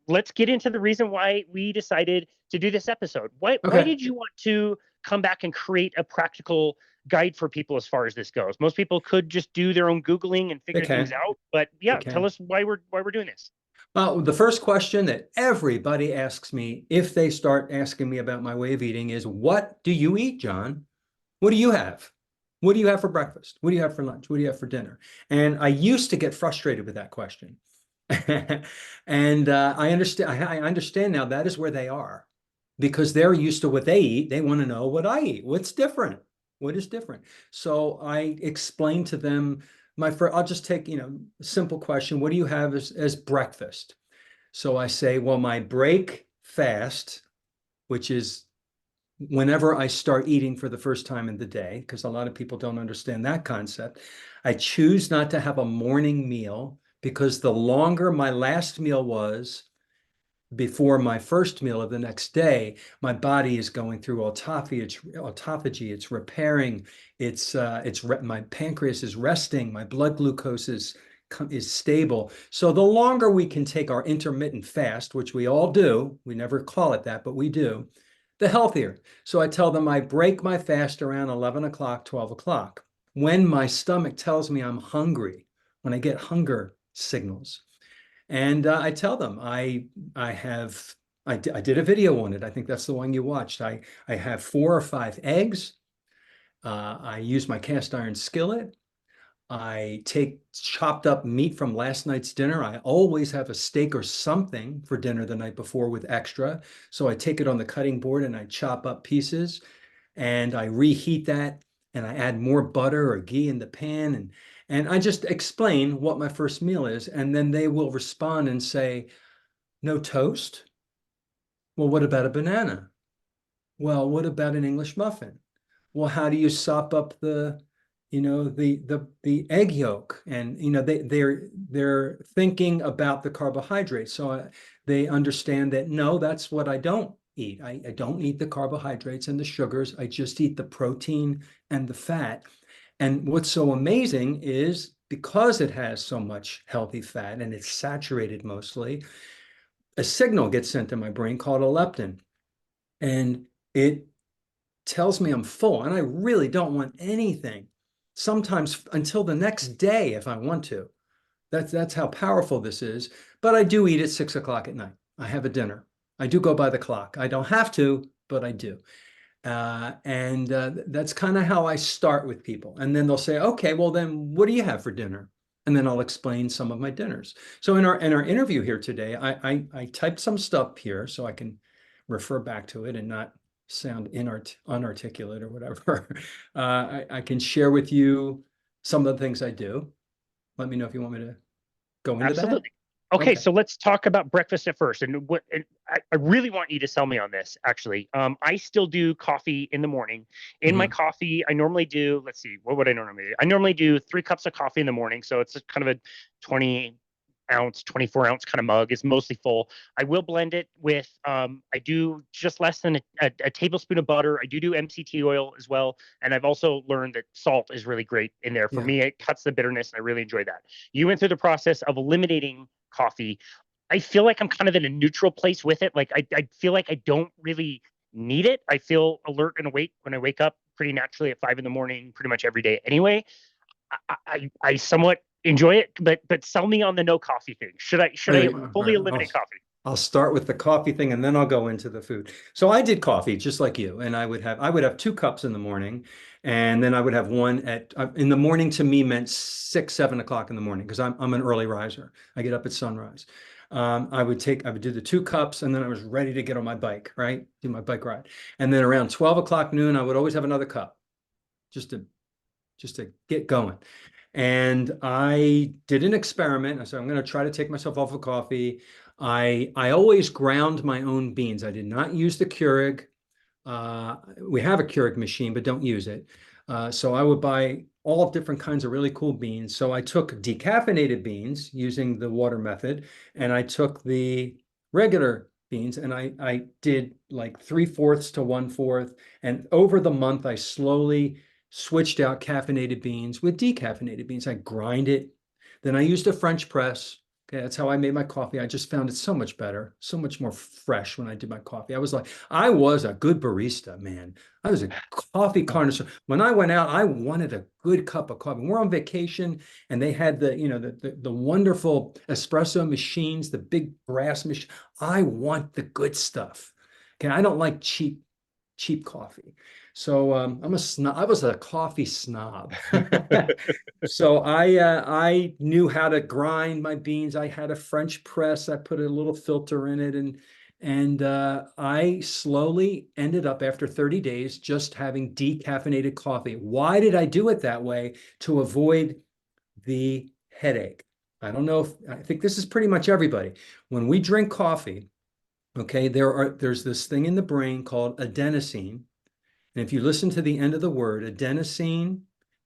let's get into the reason why we decided to do this episode. Why Okay. did you want to come back and create a practical guide for people as far as this goes? Most people could just do their own Googling and They figure things can. out, but They yeah, tell can. us why we're doing this. The first question that everybody asks me if they start asking me about my way of eating is, what do you eat, John? What do you have? What do you have for breakfast? What do you have for lunch? What do you have for dinner? And I used to get frustrated with that question. And I understand now that is where they are because they're used to what they eat. They want to know what I eat. What's different? What is different? So I explain to them I'll just take, a simple question. What do you have as breakfast? So I say, well, my break fast, which is whenever I start eating for the first time in the day, because a lot of people don't understand that concept. I choose not to have a morning meal because the longer my last meal was before my first meal of the next day, my body is going through autophagy. It's repairing. My pancreas is resting. My blood glucose is stable. So the longer we can take our intermittent fast, which we all do, we never call it that, but we do, the healthier. So I tell them I break my fast around 11 o'clock, 12 o'clock. When my stomach tells me I'm hungry, when I get hunger signals. And I tell them I did a video on it. I think that's the one you watched. I have 4 or 5 eggs. I use my cast iron skillet. I take chopped up meat from last night's dinner. I always have a steak or something for dinner the night before with extra. So I take it on the cutting board and I chop up pieces and I reheat that and I add more butter or ghee in the pan and I just explain what my first meal is. And then they will respond and say, no toast? Well, what about a banana? Well, what about an English muffin? Well, how do you sop up the egg yolk? And they're thinking about the carbohydrates. So they understand that no, that's what I don't eat. I don't eat the carbohydrates and the sugars. I just eat the protein and the fat. And what's so amazing is because it has so much healthy fat and it's saturated mostly, a signal gets sent to my brain called a leptin. And it tells me I'm full and I really don't want anything. Sometimes until the next day if I want to. That's how powerful this is. But I do eat at 6 o'clock at night. I have a dinner. I do go by the clock. I don't have to, but I do. And that's kind of how I start with people. And then they'll say, okay, well then what do you have for dinner? And then I'll explain some of my dinners. So in our interview here today, I typed some stuff here so I can refer back to it and not sound unarticulate or whatever. I can share with you some of the things I do. Let me know if you want me to go into that. Absolutely. Okay, Okay. so let's talk about breakfast at first. And I really want you to sell me on this, actually. I still do coffee in the morning. In my Mhm. coffee, I normally do, let's see, what would I normally do? I normally do 3 cups of coffee in the morning. So it's kind of a 20 ounce, 24-ounce kind of mug. It's mostly full. I will blend it with, I do just less than a tablespoon of butter. I do MCT oil as well. And I've also learned that salt is really great in there. For Yeah. me, it cuts the bitterness, and I really enjoy that. You went through the process of eliminating coffee. I feel like I'm kind of in a neutral place with it. Like I feel like I don't really need it. I feel alert and awake when I wake up pretty naturally at 5 in the morning, pretty much every day. Anyway, I somewhat enjoy it, but sell me on the no coffee thing. Should I Wait, all fully right. eliminate coffee? I'll start with the coffee thing and then I'll go into the food. So I did coffee just like you, and I would have 2 cups in the morning, and then I would have one at in the morning. To me meant 6, 7 o'clock in the morning because I'm an early riser. I get up at sunrise. I would do the 2 cups, and then I was ready to get on my bike, right? Do my bike ride, and then around 12 o'clock noon, I would always have another cup just to get going. And I did an experiment. I said, I'm going to try to take myself off of coffee. I always ground my own beans. I did not use the Keurig. We have a Keurig machine, but don't use it. So I would buy all different kinds of really cool beans. So I took decaffeinated beans using the water method, and I took the regular beans, and I did like 3/4 to 1/4. And over the month, I slowly switched out caffeinated beans with decaffeinated beans. I grind it. Then I used a French press. Okay, that's how I made my coffee. I just found it so much better, so much more fresh when I did my coffee. I was a good barista, man. I was a coffee connoisseur. When I went out, I wanted a good cup of coffee. We're on vacation, and they had the wonderful espresso machines, the big brass machine. I want the good stuff. Okay, I don't like cheap coffee. So I'm a snob. I was a coffee snob. So I knew how to grind my beans. I had a French press. I put a little filter in it, and I slowly ended up after 30 days just having decaffeinated coffee. Why did I do it that way? To avoid the headache. I don't know if I think this is pretty much everybody. When we drink coffee, okay, there's this thing in the brain called adenosine. And if you listen to the end of the word, adenosine,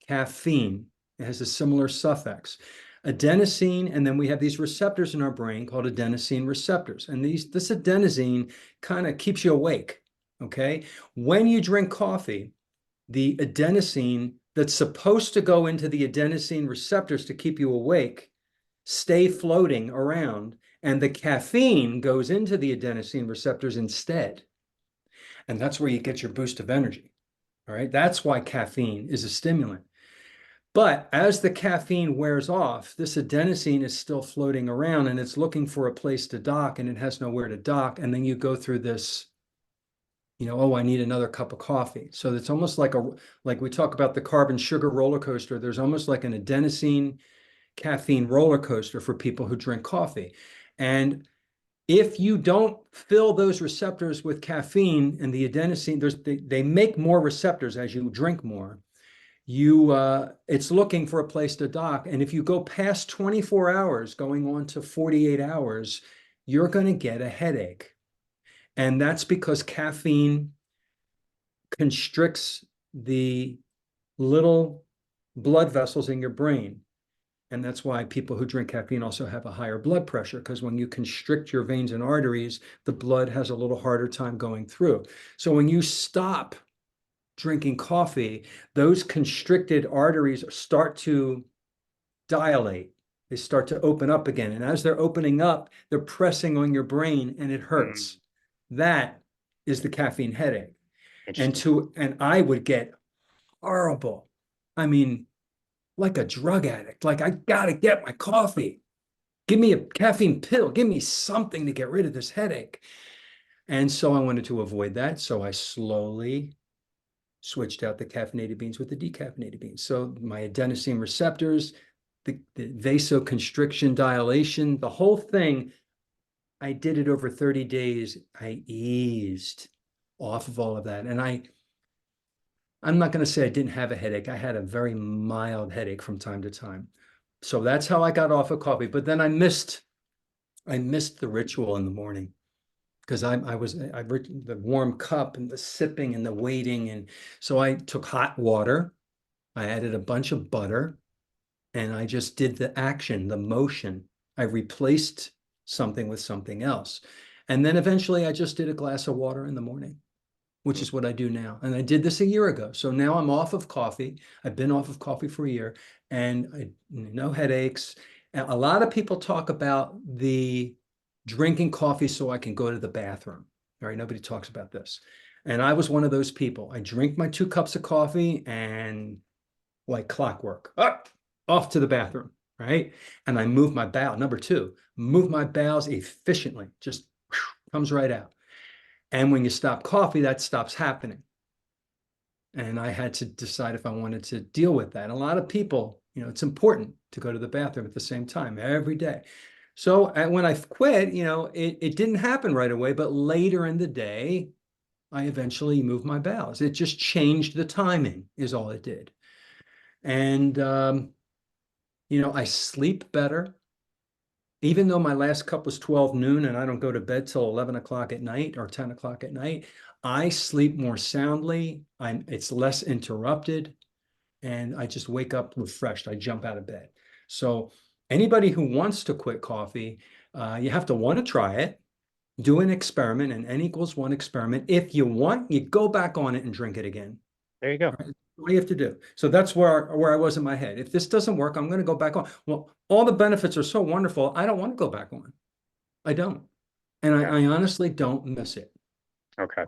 caffeine, it has a similar suffix. Adenosine, and then we have these receptors in our brain called adenosine receptors. And this adenosine kind of keeps you awake. Okay. When you drink coffee, the adenosine that's supposed to go into the adenosine receptors to keep you awake stay floating around, and the caffeine goes into the adenosine receptors instead. And that's where you get your boost of energy. All right. That's why caffeine is a stimulant. But as the caffeine wears off, this adenosine is still floating around, and it's looking for a place to dock, and it has nowhere to dock. And then you go through this, oh, I need another cup of coffee. So it's almost like we talk about the carbon sugar roller coaster. There's almost like an adenosine caffeine roller coaster for people who drink coffee. And if you don't fill those receptors with caffeine and the adenosine, they make more receptors as you drink more. It's looking for a place to dock. And if you go past 24 hours, going on to 48 hours, you're going to get a headache. And that's because caffeine constricts the little blood vessels in your brain. And that's why people who drink caffeine also have a higher blood pressure, because when you constrict your veins and arteries, the blood has a little harder time going through. So when you stop drinking coffee, those constricted arteries start to dilate. They start to open up again. And as they're opening up, they're pressing on your brain, and it hurts. That is the caffeine headache. And I would get horrible. I mean, like a drug addict. Like, I gotta get my coffee. Give me a caffeine pill. Give me something to get rid of this headache. And so I wanted to avoid that. So I slowly switched out the caffeinated beans with the decaffeinated beans. So my adenosine receptors, the vasoconstriction, dilation, the whole thing, I did it over 30 days. I eased off of all of that. And I'm not going to say I didn't have a headache. I had a very mild headache from time to time. So that's how I got off of coffee. But then I missed the ritual in the morning, because I the warm cup and the sipping and the waiting. And so I took hot water. I added a bunch of butter, and I just did the action, the motion. I replaced something with something else. And then eventually I just did a glass of water in the morning, which is what I do now. And I did this a year ago. So now I'm off of coffee. I've been off of coffee for a year, and no headaches. And a lot of people talk about the drinking coffee so I can go to the bathroom. All right, nobody talks about this. And I was one of those people. I drink my 2 cups of coffee, and like clockwork, off to the bathroom, right? And I move my bowel. Number 2, move my bowels efficiently, just comes right out. And when you stop coffee, that stops happening. And I had to decide if I wanted to deal with that. And a lot of people, it's important to go to the bathroom at the same time every day. So when I quit, it didn't happen right away, but later in the day, I eventually moved my bowels. It just changed the timing is all it did. And, I sleep better. Even though my last cup was 12 noon and I don't go to bed till 11 o'clock at night or 10 o'clock at night, I sleep more soundly. It's less interrupted, and I just wake up refreshed. I jump out of bed. So anybody who wants to quit coffee, you have to want to try it, do an experiment, an N = 1 experiment. If you want, you go back on it and drink it again. There you go. Right? What do you have to do? So that's where I was in my head. If this doesn't work, I'm going to go back on. Well, all the benefits are so wonderful. I don't want to go back on. I don't. And Yeah. I honestly don't miss it. Okay.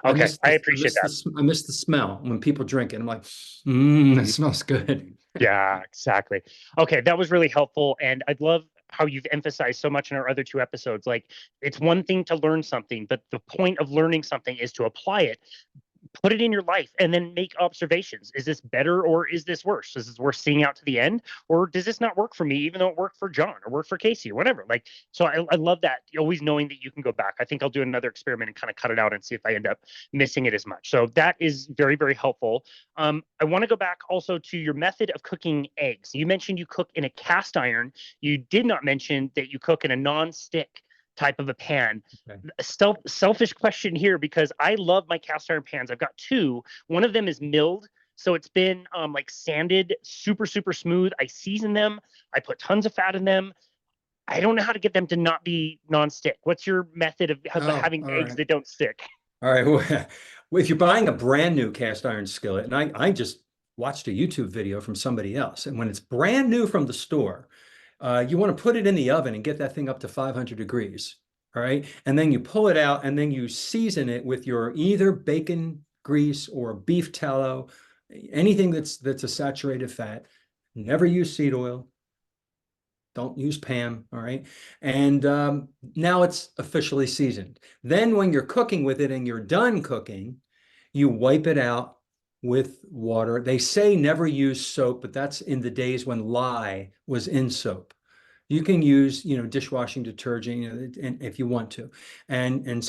Okay. I appreciate that. I miss the smell when people drink it. I'm like, it smells good. Yeah, exactly. Okay, that was really helpful. And I'd love how you've emphasized so much in our other two episodes. Like, it's one thing to learn something, but the point of learning something is to apply it, put it in your life, and then make observations. Is this better or is this worse? Is this worth seeing out to the end, or does this not work for me, even though it worked for John or worked for Casey or whatever? Like, so I love that, always knowing that you can go back. I think I'll do another experiment and kind of cut it out and see if I end up missing it as much. So that is very, very helpful. I want to go back also to your method of cooking eggs. You mentioned you cook in a cast iron. You did not mention that you cook in a non-stick type of a pan. Okay. Selfish question here, because I love my cast iron pans. I've got two. One of them is milled, so it's been like sanded, super, super smooth. I season them. I put tons of fat in them. I don't know how to get them to not be non-stick. What's your method of Oh, having all eggs right. that don't stick? All right. Well, if you're buying a brand new cast iron skillet, and I just watched a YouTube video from somebody else, and when it's brand new from the store, you want to put it in the oven and get that thing up to 500 degrees. All right. And then you pull it out and then you season it with your either bacon grease or beef tallow, anything that's a saturated fat. Never use seed oil. Don't use Pam, all right? And now it's officially seasoned. Then when you're cooking with it and you're done cooking, you wipe it out with water. They say never use soap, but that's in the days when lye was in soap. You can use, dishwashing detergent, and if you want to, and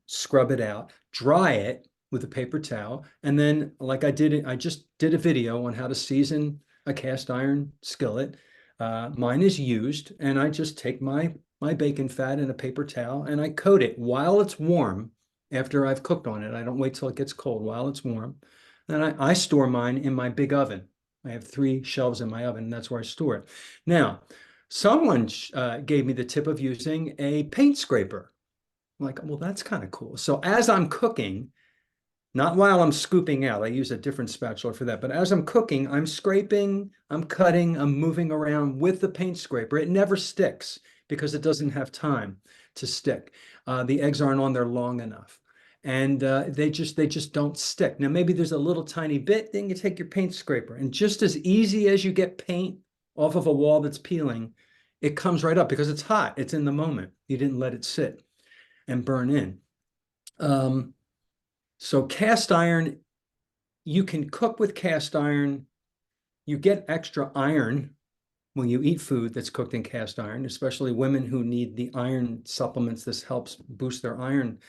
scrub it out, dry it with a paper towel, and then like I just did a video on how to season a cast iron skillet. Mine is used, and I just take my bacon fat in a paper towel and I coat it while it's warm. After I've cooked on it, I don't wait till it gets cold. While it's warm, then I store mine in my big oven. I have 3 shelves in my oven, and that's where I store it. Now, someone gave me the tip of using a paint scraper. I'm like, well, that's kind of cool. So as I'm cooking, not while I'm scooping out, I use a different spatula for that, but as I'm cooking, I'm scraping, I'm cutting, I'm moving around with the paint scraper. It never sticks because it doesn't have time to stick. The eggs aren't on there long enough. And they just don't stick. Now, maybe there's a little tiny bit, then you take your paint scraper. And just as easy as you get paint off of a wall that's peeling, it comes right up because it's hot. It's in the moment. You didn't let it sit and burn in. So cast iron, you can cook with cast iron. You get extra iron when you eat food that's cooked in cast iron, especially women who need the iron supplements. This helps boost their iron